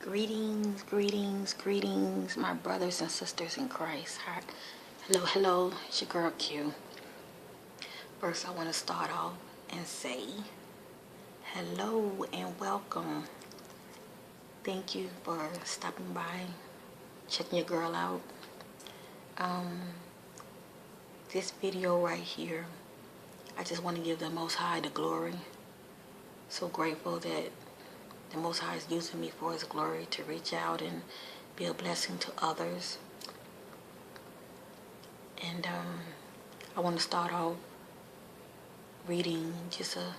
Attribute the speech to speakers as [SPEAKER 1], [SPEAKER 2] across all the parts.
[SPEAKER 1] Greetings, greetings, greetings, my brothers and sisters in Christ. Hi. Hello, hello, it's your girl Q. First, I want to start off and say hello and welcome. Thank you for stopping by, checking your girl out. This video right here, I just want to give the Most High the glory. So grateful that the Most High is using me for His glory to reach out and be a blessing to others. And I want to start off reading just a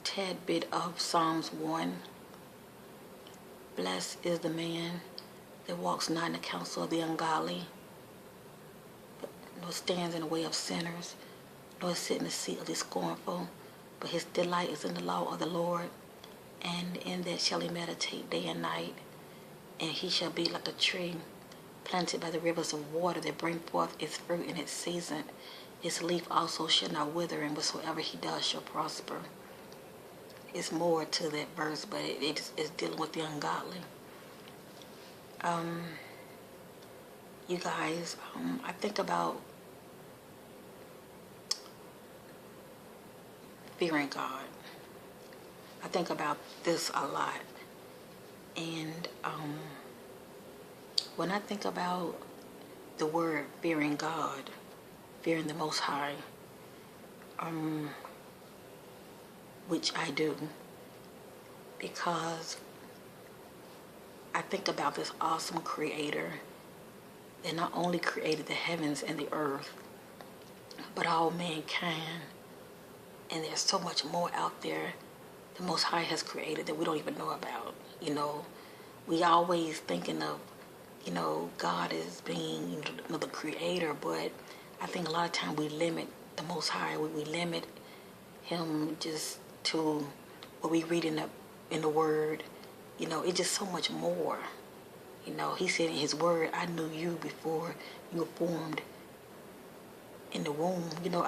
[SPEAKER 1] tad bit of Psalms 1. Blessed is the man that walks not in the counsel of the ungodly, nor stands in the way of sinners, nor sit in the seat of the scornful, but his delight is in the law of the Lord, and in that shall he meditate day and night. And he shall be like a tree planted by the rivers of water that bring forth its fruit in its season. Its leaf also shall not wither, and whatsoever he does shall prosper. It's more to that verse, but it's dealing with the ungodly. You guys, I think about fearing God. I think about this a lot. And when I think about the word fearing God, fearing the Most High, which I do, because I think about this awesome creator that not only created the heavens and the earth, but all mankind. And there's so much more out there the Most High has created that we don't even know about. We always thinking of, God as being the creator, but I think a lot of times we limit the Most High. We limit Him just to what we read in the Word. It's just so much more. He said in His Word, I knew you before you were formed in the womb.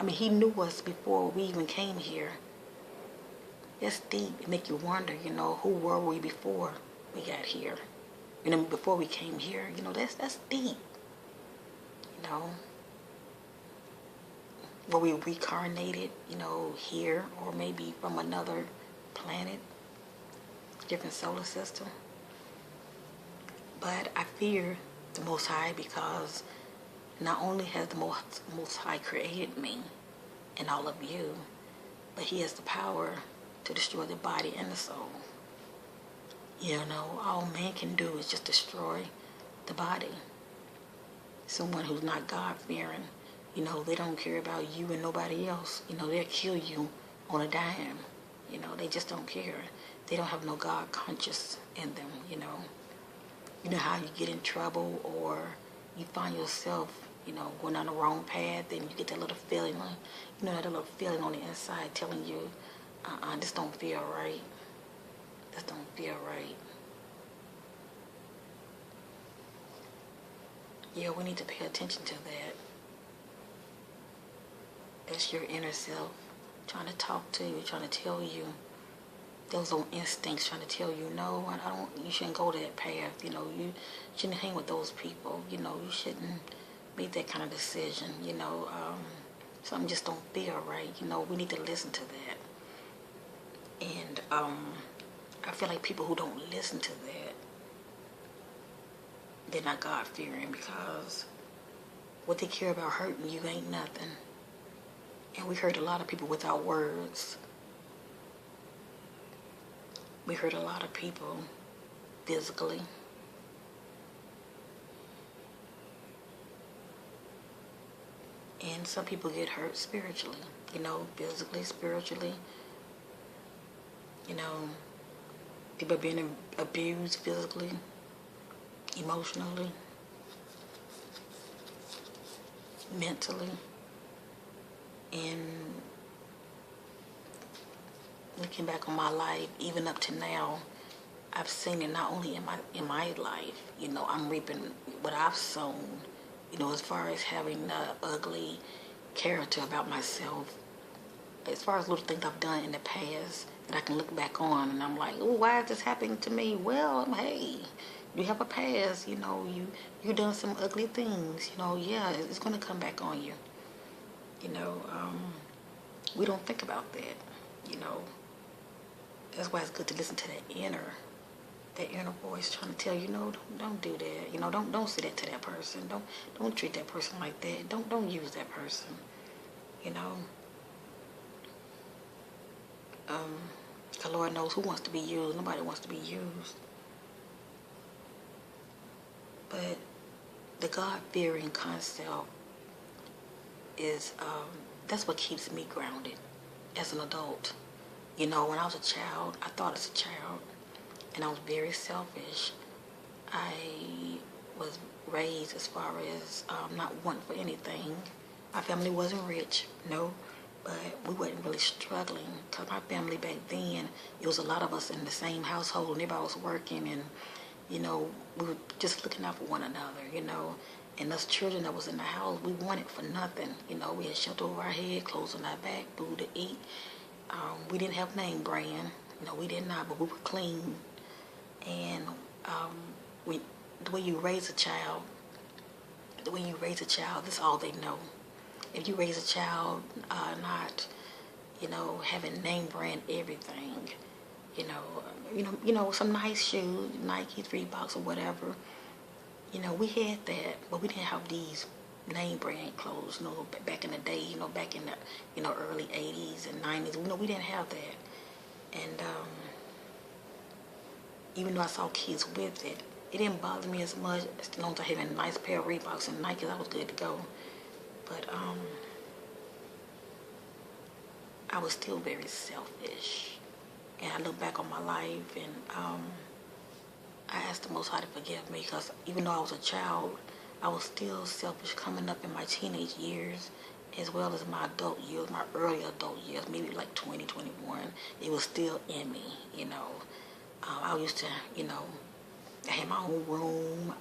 [SPEAKER 1] He knew us before we even came here. That's deep. It make you wonder, who were we before we got here? Before we came here, that's deep. Were we reincarnated, here, or maybe from another planet, different solar system? But I fear the Most High because not only has the Most High created me and all of you, but He has the power to destroy the body and the soul. All man can do is just destroy the body. Someone who's not God-fearing, they don't care about you and nobody else. They'll kill you on a dime. They just don't care. They don't have no God conscious in them, You know how you get in trouble or you find yourself, going down the wrong path, and you get that little feeling, that little feeling on the inside telling you, this don't feel right. This don't feel right. Yeah, we need to pay attention to that. That's your inner self trying to talk to you, trying to tell you, those old instincts trying to tell you, no, you shouldn't go that path. You shouldn't hang with those people. You shouldn't make that kind of decision. Something just don't feel right. We need to listen to that. And I feel like people who don't listen to that, they're not God-fearing, because what they care about hurting you ain't nothing. And we hurt a lot of people with our words. We hurt a lot of people physically. And some people get hurt spiritually, physically, spiritually. People are being abused physically, emotionally, mentally. And looking back on my life, even up to now, I've seen it not only in my life. I'm reaping what I've sown. As far as having the ugly character about myself, as far as little things I've done in the past that I can look back on and I'm like, oh, why is this happening to me? Well, hey, you have a past, you done some ugly things, yeah, it's gonna come back on you. You know, we don't think about that, you know. That's why it's good to listen to that inner voice trying to tell you, no, don't do that. Don't say that to that person. Don't treat that person like that. Don't use that person. You know. The Lord knows who wants to be used. Nobody wants to be used. But the God-fearing concept is that's what keeps me grounded as an adult. When I was a child, I thought as a child, and I was very selfish. I was raised as far as not wanting for anything. My family wasn't rich, no, but we wasn't really struggling because my family back then, it was a lot of us in the same household and everybody was working and, we were just looking out for one another, and us children that was in the house, we wanted for nothing. We had shelter over our head, clothes on our back, food to eat. We didn't have name brand. We did not, but we were clean. And the way you raise a child, that's all they know. If you raise a child not, having name brand everything, some nice shoes, Nike, Reeboks, or whatever. We had that, but we didn't have these name brand clothes, back in the day, back in the, early 80s and 90s. We didn't have that. And even though I saw kids with it, it didn't bother me as much as long as I had a nice pair of Reeboks and Nikes. I was good to go. But I was still very selfish. And I look back on my life and I asked the Most High to forgive me because even though I was a child, I was still selfish coming up in my teenage years as well as my adult years, my early adult years, maybe like 20, 21. It was still in me, I used to, I had my own room.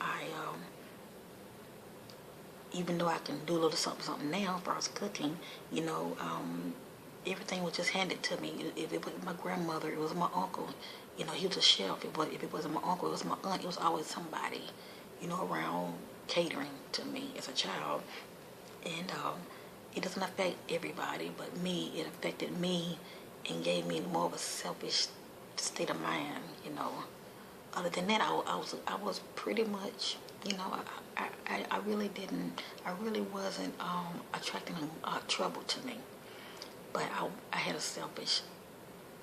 [SPEAKER 1] Even though I can do a little something now as far as cooking, everything was just handed to me. If it wasn't my grandmother, it was my uncle. He was a chef. If it wasn't my uncle, it was my aunt. It was always somebody, around catering to me as a child. And it doesn't affect everybody, but me, it affected me and gave me more of a selfish state of mind, Other than that, I was pretty much, I really wasn't attracting trouble to me. But I had a selfish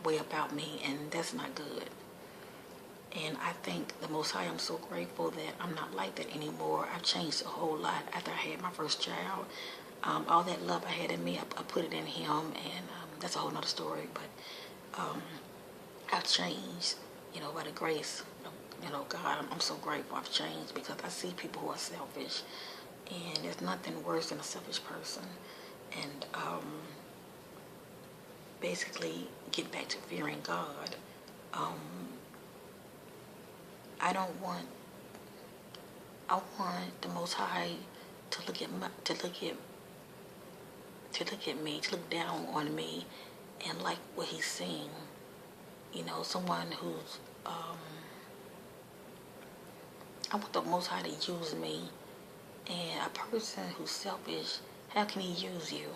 [SPEAKER 1] way about me, and that's not good. And I think the Most High, I'm so grateful that I'm not like that anymore. I've changed a whole lot after I had my first child. All that love I had in me, I put it in him, and that's a whole nother story. But I've changed, by the grace of God. I'm so grateful I've changed because I see people who are selfish, and there's nothing worse than a selfish person. And basically, get back to fearing God. I want the Most High to look at me, to look down on me, and like what He's seeing. Someone who's I want the Most High to use me. And a person who's selfish, how can He use you?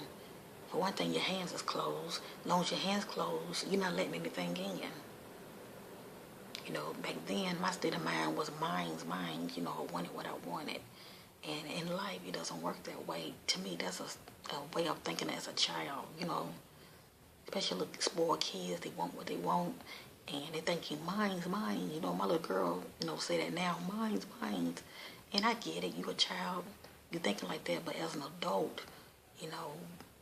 [SPEAKER 1] For one thing, your hands is closed. As long as your hands closed, you're not letting anything in. Back then, my state of mind was mine's. I wanted what I wanted. And in life, it doesn't work that way. To me, that's a way of thinking as a child, Especially little spoiled kids, they want what they want. And they thinking, mine's mine. My little girl, say that now, mine's mine. And I get it, you a child, you're thinking like that. But as an adult,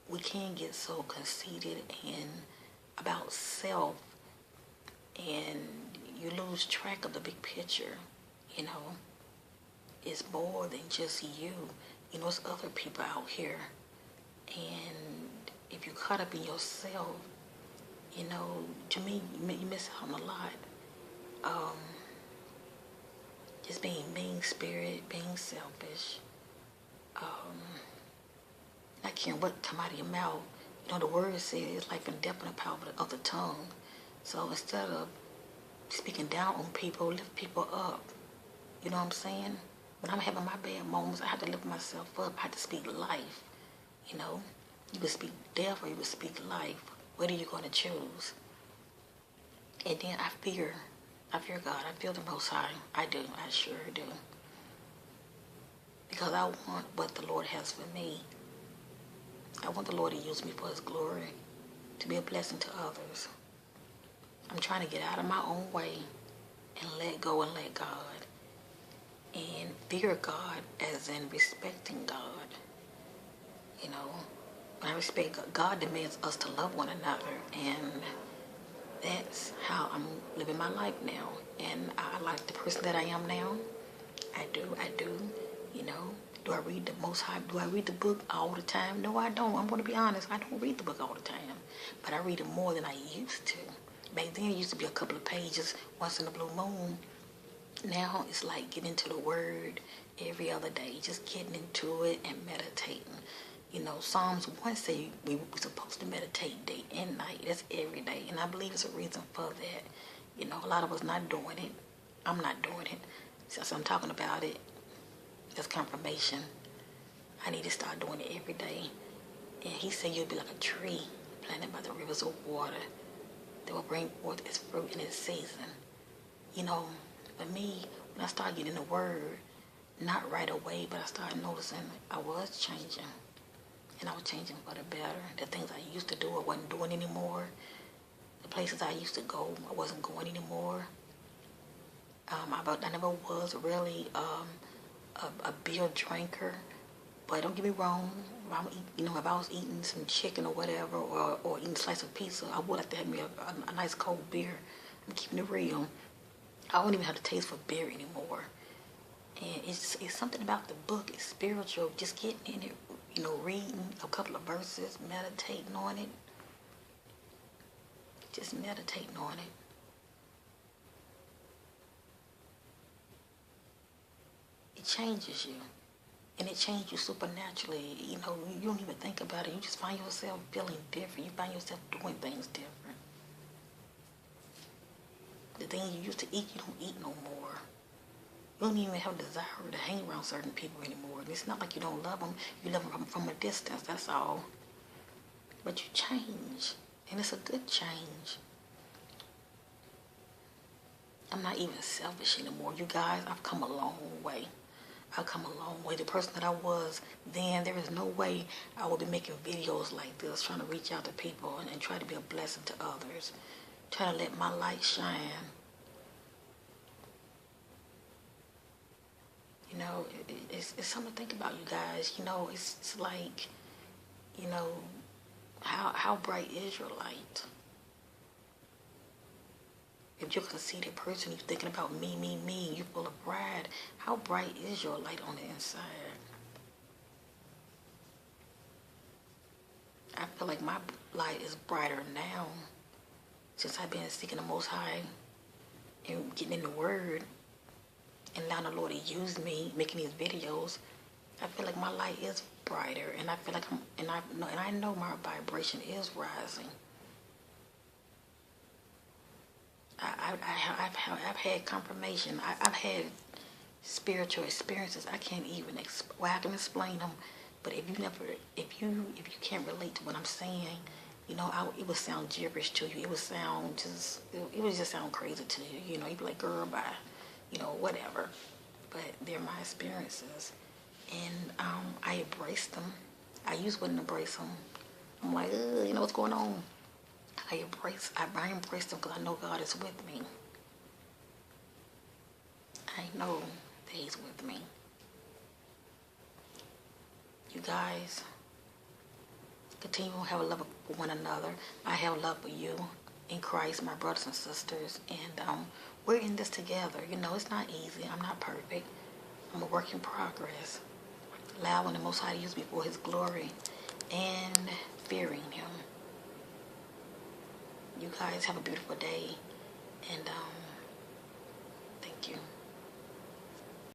[SPEAKER 1] we can get so conceited and about self, and you lose track of the big picture. It's more than just you. It's other people out here. And if you're caught up in yourself, to me, you miss out on a lot. Just being mean-spirited, being selfish. Not caring what come out of your mouth. You know, the word says life and death in the power of the tongue. So instead of speaking down on people, lift people up. You know what I'm saying? When I'm having my bad moments, I have to lift myself up. I have to speak life. You know, you can speak death or you can speak life. What are you going to choose? And then I fear God. I fear the Most High. I do. I sure do. Because I want what the Lord has for me. I want the Lord to use me for His glory, to be a blessing to others. I'm trying to get out of my own way and let go and let God. And fear God as in respecting God. You know, when I respect God, God demands us to love one another. And that's how I'm living my life now. And I like the person that I am now. I do. You know, do I read the Most High? Do I read the book all the time? No, I don't. I'm going to be honest. I don't read the book all the time. But I read it more than I used to. Back then, it used to be a couple of pages once in a blue moon. Now, it's like getting into the Word every other day. Just getting into it and meditating. You know, Psalms 1 say we're supposed to meditate day and night. That's every day. And I believe it's a reason for that. You know, a lot of us not doing it. I'm not doing it. Since I'm talking about it, that's confirmation. I need to start doing it every day. And he said you'll be like a tree planted by the rivers of water that will bring forth its fruit in its season. You know, for me, when I started getting the word, not right away, but I started noticing I was changing. And I was changing for the better. The things I used to do, I wasn't doing anymore. The places I used to go, I wasn't going anymore. I never was really a beer drinker, but don't get me wrong. If I was eating some chicken or whatever, or eating a slice of pizza, I would like to have me a nice cold beer. I'm keeping it real. I don't even have the taste for beer anymore. And it's something about the book. It's spiritual. Just getting in it, reading a couple of verses, meditating on it. Just meditating on it. It changes you. And it changes you supernaturally. You don't even think about it. You just find yourself feeling different. You find yourself doing things different. The things you used to eat, you don't eat no more. You don't even have a desire to hang around certain people anymore. And it's not like you don't love them. You love them from a distance, that's all. But you change. And it's a good change. I'm not even selfish anymore. You guys, I've come a long way. I've come a long way. The person that I was then, there is no way I would be making videos like this, trying to reach out to people and try to be a blessing to others. Trying to let my light shine. It's something to think about, you guys. It's like, how bright is your light? If you're a conceited person, you're thinking about me, you're full of pride, how bright is your light on the inside? I feel like my light is brighter now since I've been seeking the Most High and getting in the Word and allowing the Lord to use me, making these videos. I feel like my light is brighter, and I feel like I know my vibration is rising. I've had confirmation. I've had spiritual experiences. I can't even I can explain them. But if you can't relate to what I'm saying, it would sound gibberish to you. It would sound it would just sound crazy to you. You'd be like, girl, bye, whatever. But they're my experiences, and I embrace them. I used to embrace them. I'm like, what's going on? I embrace them because I know God is with me. I know that He's with me. You guys, continue to have a love for one another. I have love for you in Christ, my brothers and sisters, and we're in this together. It's not easy. I'm not perfect. I'm a work in progress. Allowing the Most High to use me for His glory and fearing Him. You guys have a beautiful day, and thank you.